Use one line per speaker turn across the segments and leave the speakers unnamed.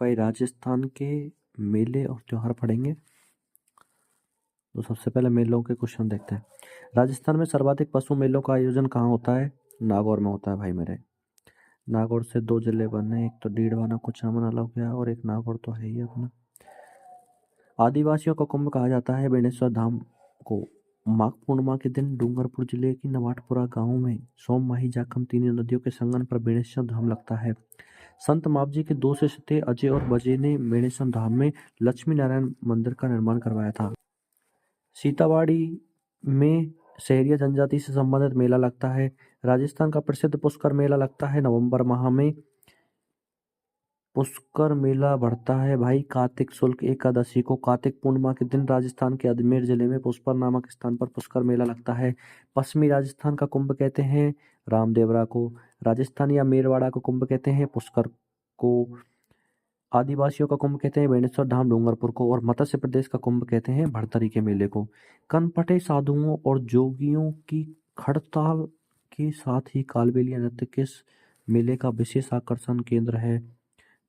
भाई राजस्थान के मेले और त्योहार पढ़ेंगे। तो सबसे पहले मेलों के क्वेश्चन देखते हैं। राजस्थान में सर्वाधिक पशु मेलों का आयोजन कहाँ होता है? नागौर में होता है भाई मेरे। नागौर से दो जिले बने, एक तो डीडवाना कुचामन अलग हो गया और एक नागौर तो है ही अपना। आदिवासियों का कुंभ कहा जाता है बेणेश्वर धाम को। माघ पूर्णिमा के दिन डूंगरपुर जिले की नवाटपुरा गांव में सोम माही जाखम तीनों नदियों के संगम पर बेणेश्वर धाम लगता है। संत मावजी के दो शिष्य थे अजय और बजय ने बेणेश्वर धाम में लक्ष्मी नारायण मंदिर का निर्माण करवाया था। सीतावाड़ी में शहरिया जनजाति से संबंधित मेला लगता है। राजस्थान का प्रसिद्ध पुष्कर मेला लगता है नवंबर माह में। पुष्कर मेला बढ़ता है भाई कार्तिक शुक्ल एकादशी को। कार्तिक पूर्णिमा के दिन राजस्थान के अजमेर जिले में पुष्कर नामक स्थान पर पुष्कर मेला लगता है। पश्चिमी राजस्थान का कुंभ कहते हैं रामदेवरा को। राजस्थान या मेरवाड़ा को कुंभ कहते हैं पुष्कर को। आदिवासियों का कुंभ कहते हैं बेणेश्वर धाम डूंगरपुर को। और मत्स्य प्रदेश का कुंभ कहते हैं भरतरी के मेले को। कनपटे साधुओं और जोगियों की हड़ताल के साथ ही कालबेलिया नृत्य किस मेले का विशेष आकर्षण केंद्र है?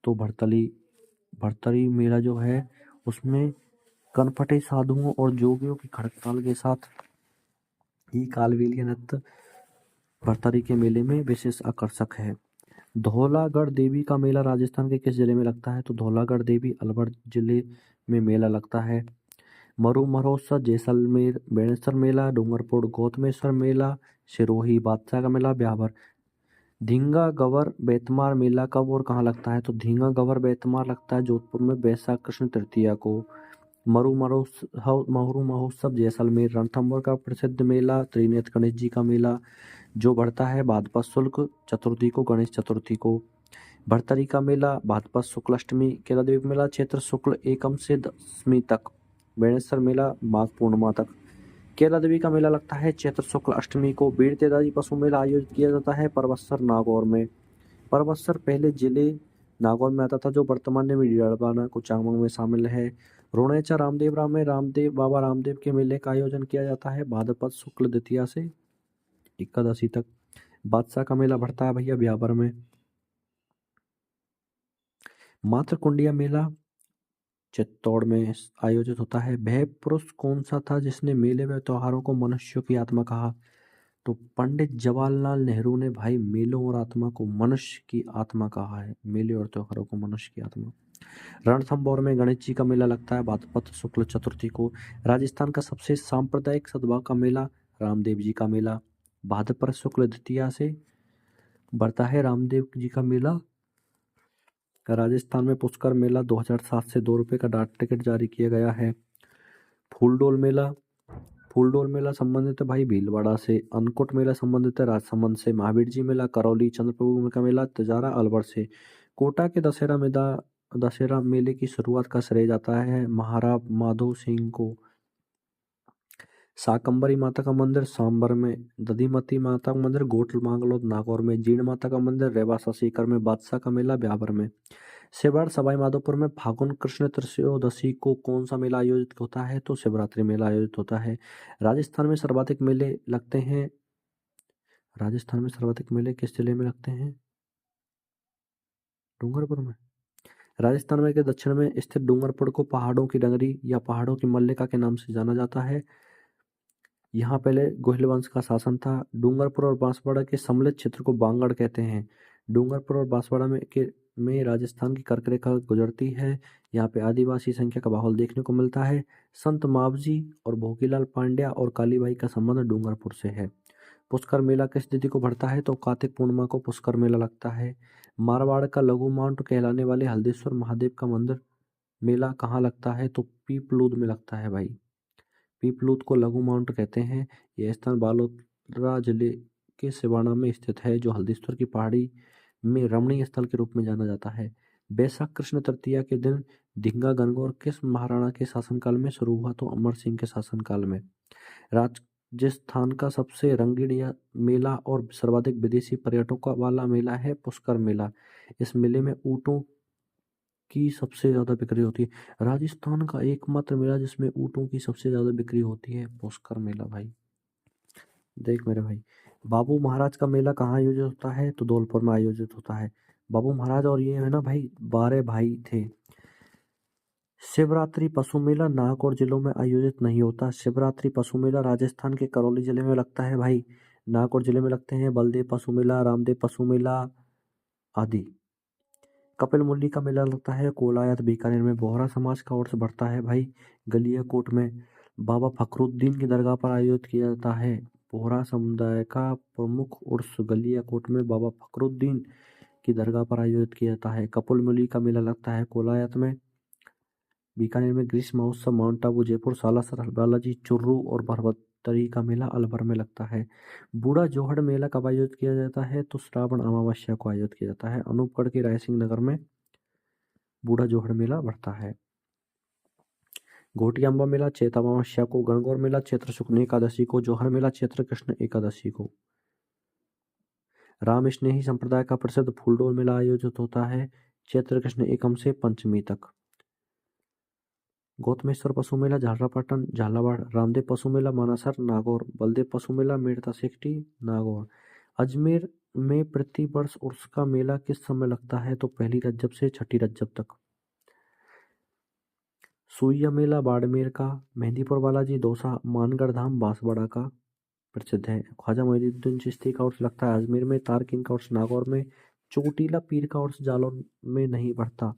तो भरतरी मेला जो है उसमें कनपटे साधुओं और जोगियों की हड़ताल के साथ ही कालबेलिया नृत्य भरतरी के मेले में विशेष आकर्षक है। धौलागढ़ देवी का मेला राजस्थान के किस जिले में लगता है? तो धौलागढ़ देवी अलवर जिले में मेला लगता है। मरु महोत्सव जैसलमेर बेणेश्वर मेला डूंगरपुर गौतमेश्वर मेला सिरोही बादशाह का मेला ब्यावर। धींगा गवर बेतमार मेला कब और कहाँ लगता है? तो धींगा गवर बेतमार लगता है जोधपुर में वैशाख कृष्ण तृतीया को। मरु महोत्सव जैसलमेर। रणथंभौर का प्रसिद्ध मेला त्रिनेत्र गणेश जी का मेला जो बढ़ता है भाद्रपद शुक्ल चतुर्थी को गणेश चतुर्थी को। भरतरी का मेला भाद्रपद शुक्ल अष्टमी। केला देवी का मेला चैत्र शुक्ल एकम से दशमी तक। बेणेश्वर मेला माघ पूर्णिमा तक। केला देवी का मेला लगता है चैत्र शुक्ल अष्टमी को। बीड़ तेजाजी पशु मेला आयोजित किया जाता है परबत्सर नागौर में। परबत्सर पहले जिले नागौर में आता था जो वर्तमान में डीडवाना कुचामन में शामिल है। रोणेचा रामदेवरा में बाबा रामदेव के मेले का आयोजन किया जाता है भाद्रपद शुक्ल द्वितीया से एकादशी तक। बादशाह का मेला बढ़ता है भैया ब्यावर में। मातृकुंडिया मेला चित्तौड़ में आयोजित होता है। वह पुरुष कौन सा था जिसने मेले व त्योहारों को मनुष्यों की आत्मा कहा? तो पंडित जवाहरलाल नेहरू ने भाई मेलों और आत्मा को मनुष्य की आत्मा कहा है। मेले और त्योहारों को मनुष्य की आत्मा। रणथंभौर में गणेश जी का मेला लगता है भाद्रपद शुक्ल चतुर्थी को। राजस्थान का सबसे सांप्रदायिक सद्भाव का मेला रामदेव जी का मेला भाद्रपद शुक्ल द्वितीया से बढ़ता है। रामदेव जी का मेला राजस्थान में पुष्कर मेला 2007 से 2 रुपये का डाक टिकट जारी किया गया है। फूलडोल मेला संबंधित है भाई भीलवाड़ा से। अन्नकूट मेला संबंधित है राजसमंद से। महावीर जी मेला करौली। चंद्रप्रभु का मेला तिजारा अलवर से। कोटा के दशहरा मेले की शुरुआत का श्रेय जाता है महाराज माधो सिंह को। शाकंभरी माता का मंदिर सांबर में। दधिमती माता का मंदिर गोटल मांगलोद नागौर में। जीण माता का मंदिर रेवासा सीकर में। बादशाह का मेला ब्यावर में। शिवरात्र सवाई माधोपुर में फागुन कृष्ण त्रयोदशी को कौन सा मेला आयोजित होता है? तो शिवरात्रि मेला आयोजित होता है। राजस्थान में सर्वाधिक मेले लगते हैं। राजस्थान में सर्वाधिक मेले किस जिले में लगते हैं? डूंगरपुर में। राजस्थान में के दक्षिण में स्थित डूंगरपुर को पहाड़ों की डंगरी या पहाड़ों की मल्लिका के नाम से जाना जाता है। यहाँ पहले गोहिल वंश का शासन था। डूंगरपुर और बांसवाड़ा के सम्मिलित क्षेत्र को बांगड़ कहते हैं। डूंगरपुर और बांसवाड़ा में राजस्थान की कर्क रेखा गुजरती है। यहाँ पे आदिवासी संख्या का माहौल देखने को मिलता है। संत मावजी और भोगीलाल पांड्या और कालीबाई का संबंध डूंगरपुर से है। पुष्कर मेला किस तिथि को बढ़ता है? तो कार्तिक पूर्णिमा को पुष्कर मेला लगता है। मारवाड़ का लघु माउंट कहलाने वाले हल्देश्वर महादेव का मंदिर मेला कहाँ लगता है? तो पीपलूद में लगता है भाई। पीपलूद को लघु माउंट कहते हैं। यह स्थान बालोतरा जिले के सिवाना में स्थित है जो हल्दीश्वर की पहाड़ी में रमणीय स्थल के रूप में जाना जाता है। वैशाख कृष्ण तृतीया के दिन धिंगा गणगौर किस महाराणा के शासनकाल में शुरू हुआ? तो अमर सिंह के शासनकाल में। राजस्थान का सबसे रंगीन मेला और सर्वाधिक विदेशी पर्यटकों वाला मेला है पुष्कर मेला। इस मेले में ऊँटों की सबसे ज्यादा बिक्री होती है। राजस्थान का एकमात्र मेला जिसमें ऊँटों की सबसे ज्यादा बिक्री होती है पुष्कर मेला भाई। देख मेरे भाई बाबू महाराज का मेला कहाँ आयोजित होता है? तो धौलपुर में आयोजित होता है। बाबू महाराज और ये है ना भाई 12 भाई थे। शिवरात्रि पशु मेला नागौर जिलों में आयोजित नहीं होता। शिवरात्रि पशु मेला राजस्थान के करौली जिले में लगता है भाई। नागौर जिले में लगते हैं बलदेव पशु मेला, रामदेव पशु मेला आदि। कपिल मुल्ली का मेला लगता है कोलायत बीकानेर में। बोहरा समाज का उर्स बढ़ता है भाई गलियाकोट में। बाबा फखरुद्दीन की दरगाह पर आयोजित किया जाता है। बोहरा समुदाय का प्रमुख उर्स गलियाकोट में बाबा फखरुद्दीन की दरगाह पर आयोजित किया जाता है। कपिल मुल्ली का मेला लगता है कोलायत में। बीकानेर में ग्रीष्म महोत्सव माउंट आबू, जयपुर, सालासर, बालाजी, चुर्रू और भरतरी का मेला अलवर में लगता है। बूढ़ा जोहड़ मेला कब आयोजित किया जाता है तो श्रावण अमावस्या को आयोजित किया जाता है। अनूपगढ़ के रायसिंह नगर में बूढ़ा जोहड़ मेला बढ़ता है। घोटियांबा मेला चैत्र अमावस्या को, गणगौर मेला चैत्र शुक्ल एकादशी को, जोहर मेला चैत्र कृष्ण एकादशी को। राम स्नेही संप्रदाय का प्रसिद्ध फूलडोल मेला आयोजित होता है चैत्र कृष्ण एकम से पंचमी तक। गौतमेश्वर पशु मेला झालरापाटन झालावाड़। रामदेव पशु मेला मानासर नागौर। बलदेव पशु मेला मेड़ता सेक्टी नागौर। अजमेर में प्रति वर्ष उर्स का मेला किस समय लगता है तो पहली रज्जब से छठी रज्जब तक। सुइया मेला बाड़मेर का। मेहंदीपुर बालाजी दौसा मानगढ़ धाम बांसवाड़ा का प्रसिद्ध है। ख्वाजा मोइनुद्दीन चिश्ती का उर्स लगता है अजमेर में। तारकीन का उर्स नागौर में। चोटीला पीर का उर्स जालौर में नहीं बढ़ता।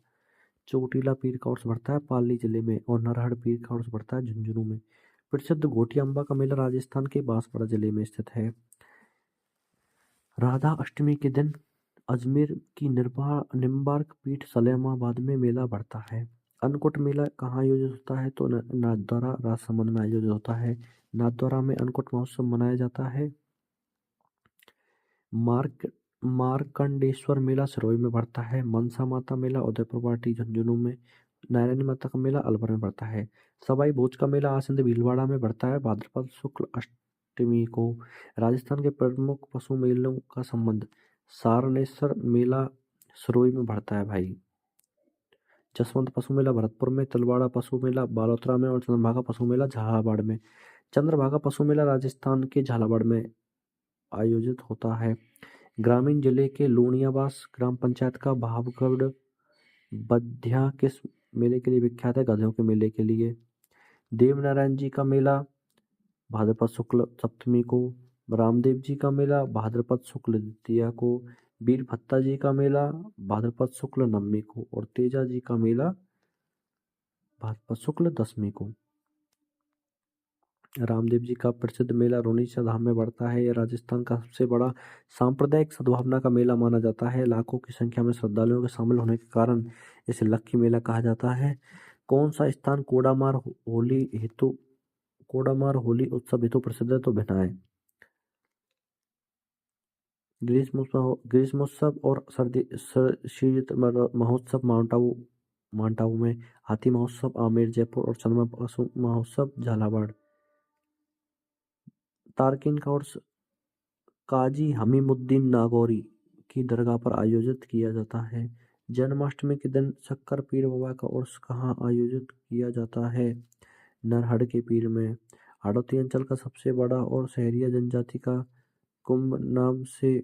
चोटीला पीर का उर्स बढ़ता है पाली जिले में और नरहड़ पीर का उर्स बढ़ता है झुंझुनू में। प्रसिद्ध घोटियांबा का मेला राजस्थान के बांसवाड़ा जिले में स्थित है। राधा अष्टमी के दिन अजमेर की निम्बार्क पीठ सलेमाबाद में मेला बढ़ता है। अन्नकूट मेला कहाँ आयोजित होता है तो नाथद्वारा राजसमंद में आयोजित होता है। नाथद्वारा में अन्नकूट महोत्सव मनाया जाता है। मार्कंडेश्वर मेला सिरोही में बढ़ता है। मनसा माता मेला उदयपुर वाटी झुंझुनू में। नारायणी माता का मेला अलवर में बढ़ता है। सवाई भोज का मेला आसिंद भीलवाड़ा में बढ़ता है भाद्रपद शुक्ल अष्टमी को। राजस्थान के प्रमुख पशु मेलों का संबंध सारनेश्वर मेला सिरोही में बढ़ता है भाई। जसवंत पशु मेला भरतपुर में। तिलवाड़ा पशु मेला बालोतरा में और चंद्रभागा पशु मेला झालावाड़ में। चंद्रभागा पशु मेला राजस्थान के झालावाड़ में आयोजित होता है। ग्रामीण जिले के लूणियाबास ग्राम पंचायत का भावगढ़ बधिया किस मेले के लिए विख्यात है गधों के मेले के लिए। देवनारायण जी का मेला भाद्रपद शुक्ल सप्तमी को। रामदेव जी का मेला भाद्रपद शुक्ल द्वितीया को। वीरभत्ता जी का मेला भाद्रपद शुक्ल नवमी को और तेजा जी का मेला भाद्रपद शुक्ल दशमी को। रामदेव जी का प्रसिद्ध मेला रोनिशा धाम में बढ़ता है। यह राजस्थान का सबसे बड़ा सांप्रदायिक सद्भावना का मेला माना जाता है। लाखों की संख्या में श्रद्धालुओं के शामिल होने के कारण इसे लक्की मेला कहा जाता है। कौन सा स्थान कोडामार होली उत्सव हेतु प्रसिद्ध है तो भिनाए। ग्रीष्मोत्सव और शीत महोत्सव माउंट आबू में। हाथी महोत्सव आमेर जयपुर और चंद्रमा पशु महोत्सव झालावाड़। तारकिन का उर्स काजी हमीमुद्दीन नागौरी की दरगाह पर आयोजित किया जाता है। जन्माष्टमी के दिन शक्कर पीर बाबा का उर्स कहाँ आयोजित किया जाता है नरहड़ के पीर में। हाड़ौती अंचल का सबसे बड़ा और सहरिया जनजाति का कुंभ नाम से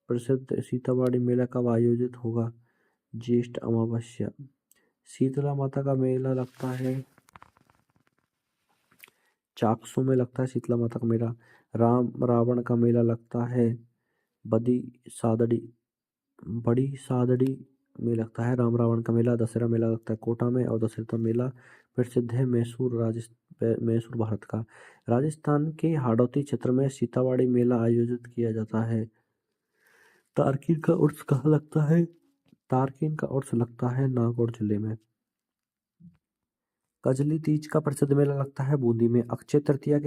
प्रसिद्ध सीतावाड़ी मेला कब आयोजित होगा ज्येष्ठ अमावस्या। शीतला माता का मेला लगता है चाकसू में लगता है शीतला माता का मेला। राम रावण का मेला लगता है बड़ी सादड़ी में लगता है राम रावण का मेला। दशहरा मेला लगता है कोटा में और दशहरा मेला प्रसिद्ध है मैसूर भारत का। राजस्थान के हाड़ौती क्षेत्र में सीतावाड़ी मेला आयोजित किया जाता है। तारकीन का उर्स कहाँ लगता है तारकीन का उर्स लगता है नागौर जिले में। कजली तीज का प्रसिद्ध मेला लगता है बूंदी में। अक्षय तृतीया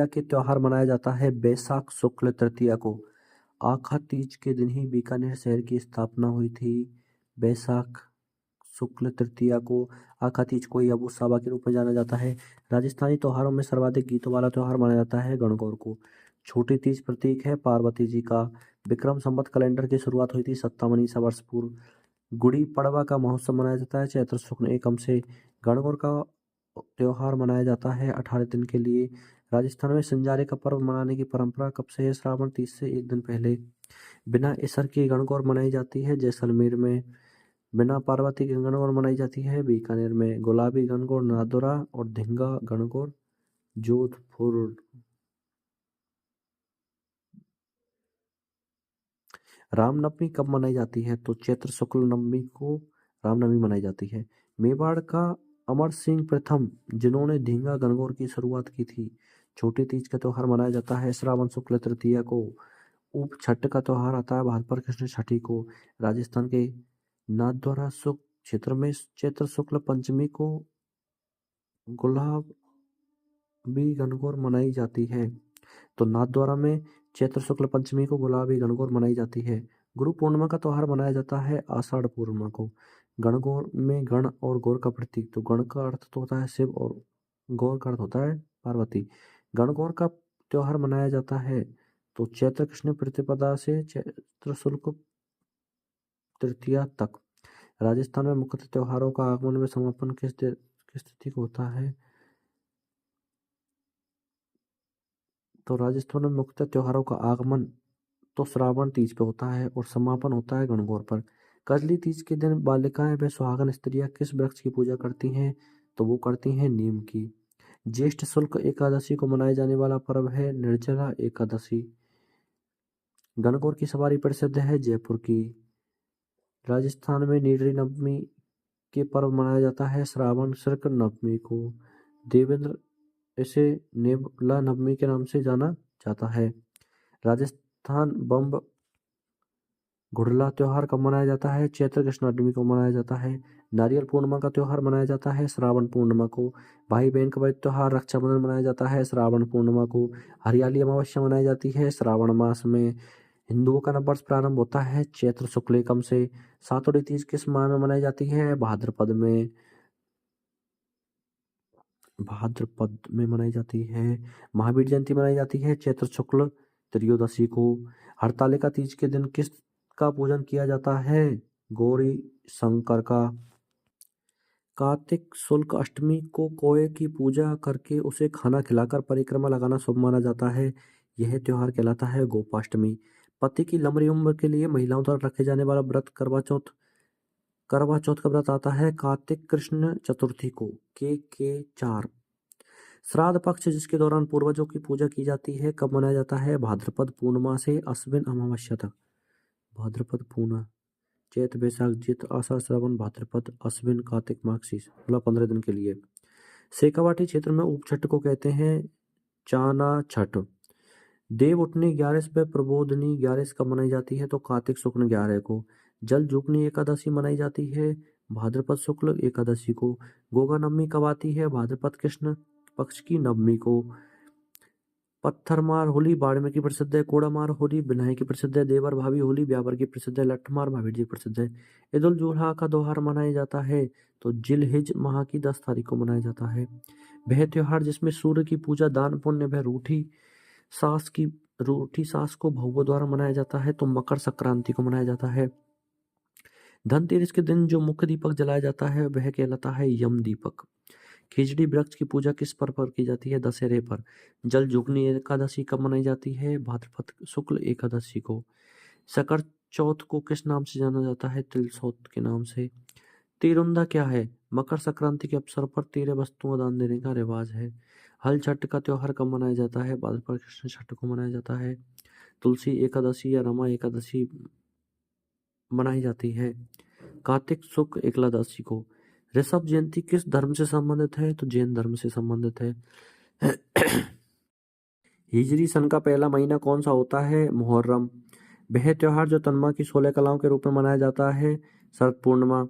के त्योहार मनाया जाता है बैसाख शुक्ल तृतीया को। आखा तीज के दिन ही बीकानेर शहर की स्थापना हुई थी। बैसाख शुक्ल तृतीया को आखा तीज को अबू साबा के रूप में जाना जाता है। राजस्थानी त्योहारों में सर्वाधिक गीतों वाला त्योहार माना जाता है गणगौर को। छोटी तीज प्रतीक है पार्वती जी का। विक्रम संवत कैलेंडर की शुरुआत हुई थी 57 वर्ष पूर्व। गुड़ी पड़वा का महोत्सव मनाया जाता है चैत्र शुक्ल एकम से। गणगौर का त्योहार मनाया जाता है 18 दिन के लिए। राजस्थान में संजारे का पर्व मनाने की परंपरा कब से है? श्रावण तीज से एक दिन पहले। बिना इसर की गणगौर मनाई जाती है जैसलमेर में। बिना पार्वती की गणगौर मनाई जाती है बीकानेर में। गुलाबी गणगौर नादौरा और धिंगा गणगौर जोधपुर। रामनवमी कब मनाई जाती है? तो चैत्र शुक्ल नवमी को रामनवमी मनाई जाती है। मेवाड़ का अमर सिंह प्रथम जिन्होंने ढींगा गणगौर की शुरुआत की थी। छोटी तीज का त्योहार मनाया जाता है श्रावण शुक्ल तृतीया को। उप छठ का त्योहार आता है भाद्रपद कृष्ण छठी को। राजस्थान के नाथद्वारा सुख क्षेत्र में चैत्र शुक्ल पंचमी को गुलाबी गणगौर मनाई जाती है। तो नाथद्वारा में चैत्र शुक्ल पंचमी को गुलाबी गणगौर मनाई जाती है। गुरु पूर्णिमा का त्योहार मनाया जाता है आषाढ़ पूर्णिमा को। गणगौर में गण और गौर का प्रतीक, तो गण का अर्थ तो होता है शिव और गौर का अर्थ होता है पार्वती। गणगौर का त्योहार मनाया जाता है तो चैत्र कृष्ण प्रतिपदा से चैत्र शुक्ल तृतीया तक। राजस्थान में मुख्य त्योहारों का आगमन व समापन किस तिथि को होता है? तो राजस्थान में मुख्य त्योहारों का आगमन तो श्रावण तीज पे होता है और समापन होता है गणगौर पर। कजली तीज के दिन बालिकाएं व सुहागन स्त्रियां किस वृक्ष की पूजा करती हैं? तो वो करती हैं नीम की। ज्येष्ठ शुक्ल एकादशी को मनाए जाने वाला पर्व है निर्जला एकादशी। गणगौर की सवारी प्रसिद्ध है जयपुर की। राजस्थान में नीली नवमी के पर्व मनाया जाता है श्रावण शुक्ल नवमी को। देवेंद्र इसे नेबला नवमी के नाम से जाना जाता है। राजस्थान बम्ब घुड़ला त्योहार कब मनाया जाता है? चैत्र कृष्णाष्टमी को मनाया जाता है। नारियल पूर्णिमा का त्योहार मनाया जाता है श्रावण पूर्णिमा को। भाई बहन का पवित्र त्योहार रक्षाबंधन मनाया जाता है श्रावण पूर्णिमा को। हरियाली अमावस्या मनाई जाती है श्रावण मास में। हिंदुओं का नववर्ष प्रारंभ होता है चैत्र शुक्ल एकम से। सातों तीज किस माह में मनाई जाती है? भाद्रपद में। भाद्रपद में मनाई जाती है। महावीर जयंती मनाई जाती है चैत्र शुक्ल त्रयोदशी को। हरतालिका तीज के दिन किस का पूजन किया जाता है? गौरी शंकर का। कार्तिक शुक्ल अष्टमी को कोए की पूजा करके उसे खाना खिलाकर परिक्रमा लगाना शुभ माना जाता है। यह त्योहार कहलाता है गोपाष्टमी। पति की लंबी उम्र के लिए महिलाओं द्वारा रखे जाने वाला व्रत करवा चौथ। करवा चौथ का व्रत आता है कार्तिक कृष्ण चतुर्थी को। के 4। श्राद्ध पक्ष जिसके दौरान पूर्वजों की पूजा की जाती है कब मनाया जाता है? भाद्रपद पूर्णिमा से अश्विन अमावस्या तक। भाद्रपद पूर्णिमा चैत बैसाख जेठ आषाढ़ श्रावण भाद्रपद अश्विन कार्तिक माघ शीश, मतलब 15 दिन के लिए। शेखावाटी क्षेत्र में उपछठ को कहते हैं चाना छठ। देव उठनी 11 व प्रबोधनी 11 कब मनाई जाती है? तो कार्तिक शुक्ल 11 को। जल जुगनी एकादशी मनाई जाती है भाद्रपद शुक्ल एकादशी को। गोगा नवमी कब आती है? भाद्रपद कृष्ण पक्ष की नवमी को। पत्थरमार होली बाड़मेर की प्रसिद्ध है। कोड़ामार होली बिन्हाई की प्रसिद्ध है। देवर भाभी होली ब्यावर की प्रसिद्ध है। लठमार महावीर जी की प्रसिद्ध है। ईद उल जुहा का त्योहार मनाया जाता है तो जिलहिज माह की 10 तारीख को मनाया जाता है। वह त्योहार जिसमें सूर्य की पूजा दान पुण्य वह रूठी सास को भव्य द्वारा मनाया जाता है तो मकर संक्रांति को मनाया जाता है। धनतेरस के दिन जो मुख्य दीपक जलाया जाता है वह कहलाता है यम दीपक। खिचड़ी वृक्ष की पूजा किस पर्व पर की जाती है? दशहरे पर। जल जुगनी एकादशी कब मनाई जाती है? भाद्रपद शुक्ल एकादशी को। शकर चौथ को किस नाम से जाना जाता है? तिल चौथ के नाम से। तिरुंदा क्या है? मकर संक्रांति के अवसर पर 13 वस्तुओं दान देने का रिवाज है। हल छठ का त्योहार कब मनाया जाता है? भाद्रपद कृष्ण छठ को मनाया जाता है। तुलसी एकादशी या रमा एकादशी मनाई जाती है कार्तिक शुक्ल एकादशी को। ऋषभ जयंती किस धर्म से संबंधित है? तो जैन धर्म से संबंधित है। हिजरी सन का पहला महीना कौन सा होता है? मुहर्रम। वह त्योहार जो तन्मा की 16 कलाओं के रूप में मनाया जाता है शरद पूर्णिमा।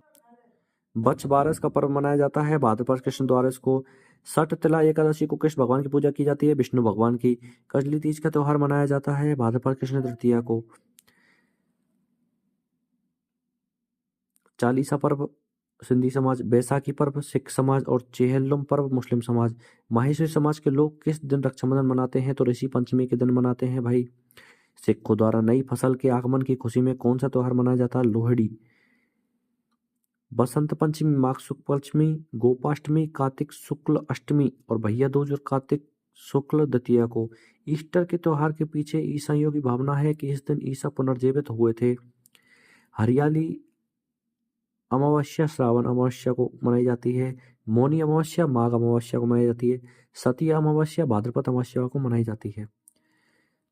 बच्छ बारस का पर्व मनाया जाता है भाद्रपद कृष्ण द्वादश को। सठ तिला एकादशी को किस भगवान की पूजा की जाती है? विष्णु भगवान की। कजली तीज का त्योहार मनाया जाता है भाद्रपद कृष्ण तृतीया को। चालीसा पर्व सिंधी समाज। बैसाखी पर्व सिख समाज और चेहल्लुम पर्व मुस्लिम समाज। माहेश्वरी समाज के लोग किस दिन रक्षाबंधन मनाते हैं? तो ऋषि पंचमी के दिन मनाते हैं भाई। सिखों द्वारा नई फसल के आगमन की खुशी में कौन सा त्योहार मनाया जाता है? लोहड़ी। बसंत पंचमी माघ शुक्ल पंचमी गोपाष्टमी कार्तिक शुक्ल अष्टमी और भैया दूज और कार्तिक शुक्ल द्वितीया को। ईस्टर के त्योहार के पीछे ईसाइयों की भावना है कि इस दिन ईसा पुनर्जीवित हुए थे। हरियाली अमावस्या श्रावण अमावस्या को मनाई जाती है। मौनी अमावस्या माघ अमावस्या को मनाई जाती है। सतिया अमावस्या भाद्रपद अमावस्या को मनाई जाती है।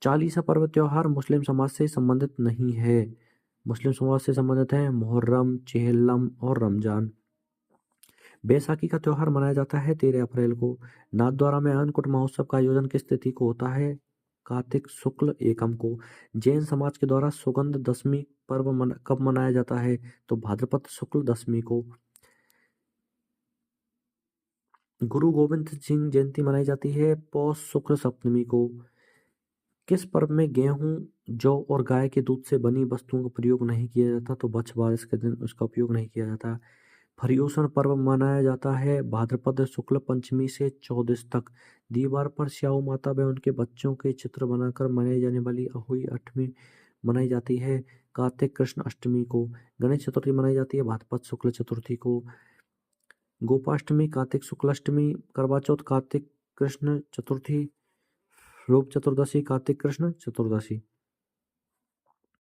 चालीसा पर्व त्योहार मुस्लिम समाज से संबंधित नहीं है। मुस्लिम समाज से संबंधित है मुहर्रम, चेहल्लम और रमजान। बैसाखी का त्योहार मनाया जाता है 13 अप्रैल को। नाथद्वारा में अन्नकूट महोत्सव का आयोजन किस तिथि को होता है? कार्तिक शुक्ल एकम को। जैन समाज के द्वारा सुगंध दशमी पर्व कब मनाया जाता है? तो भाद्रपद शुक्ल दशमी को। गुरु गोविंद सिंह जयंती मनाई जाती है पौष शुक्ल सप्तमी को। किस पर्व में गेहूं, जौ और गाय के दूध से बनी वस्तुओं का प्रयोग नहीं किया जाता? तो बछ बारिश के दिन उसका उपयोग नहीं किया जाता। पर्युषण पर्व मनाया जाता है भाद्रपद शुक्ल पंचमी से चौदस तक। दीवार पर स्याऊ माता व उनके बच्चों के चित्र बनाकर मनाई जाने वाली अहोई अष्टमी मनाई जाती है कार्तिक कृष्ण अष्टमी को। गणेश चतुर्थी मनाई जाती है भाद्रपद शुक्ल चतुर्थी को। गोपाष्टमी कार्तिक शुक्लाष्टमी। करवा चौथ कार्तिक कृष्ण चतुर्थी। रूप चतुर्दशी कार्तिक कृष्ण चतुर्दशी।